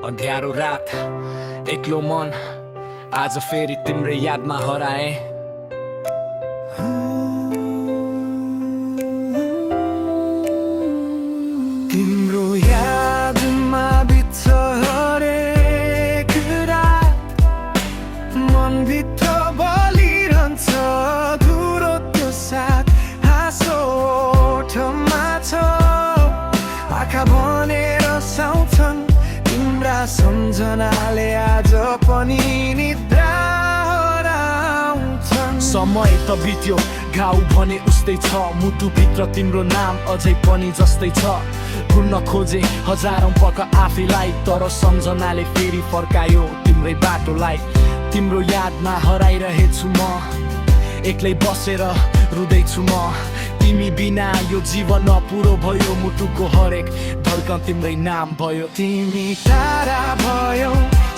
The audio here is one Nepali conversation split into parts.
अँध्यारो रात एक्लो मन आज फेरि तिम्रै यादमा हराए। तिम्रो यादमा बित्छ हरेक रात, मनभित्र बलिरहन्छ धुरो त्यो साथ। हाँसो ओठमा छ, आँखा भनेर साउँछन् तिम्रा सम्झनाले आज पनि निद्रा हराउँछन्। समय त बित्यो, घाउ भने उस्तै छ, मुटुभित्र तिम्रो नाम अझै पनि जस्तै छ। भुल्न खोजे हजारौं पक आफैलाई, तर सम्झनाले फेरि फर्कायो तिम्रै बाटोलाई। तिम्रो यादमा हराइरहेछु म, एक्लै बसेर रुँदैछु म। तिमी बिना यो जीवन अपुरो भयो, मुटुको हरेक धड्कन तिम्रै नाम भयो। तिमी टाढा भयौ,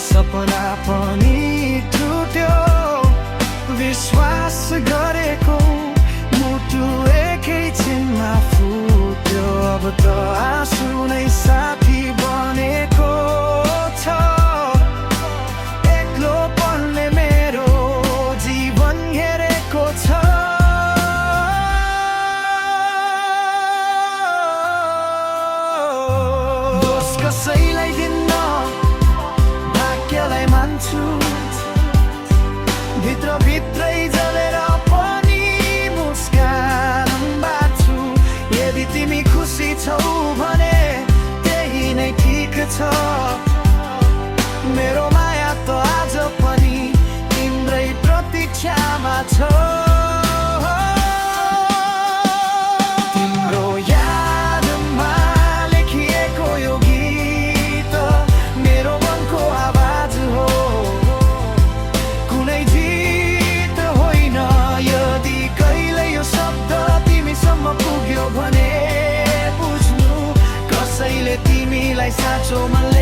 सपना पनि टुट्यो, विश्वास गरेको मुटु एकैछिनमा फुट्यो। अब त आँसु नै साथी बनेको छ, एक्लोपनले मेरो जीवन घेरेको छ। दोष कसैलाई दिन्न, भाग्यलाई मान्छु, भित्रभित्रै जलेर पनि मुस्कान बाँच्छु। यदि तिमी खुसी छौ भने त्यही नै ठिक छ, मेरो माया त आज पनि तिम्रै प्रतीक्षामा छ। तिम्रो यादमा लेखिएको यो गीत मेरो मनको आवाज हो, कुनै जित होइन। यदि कहिले यो शब्द तिमीसम्म पुग्यो भने बुझ्नु, कसैले तिमीलाई साँचो मनले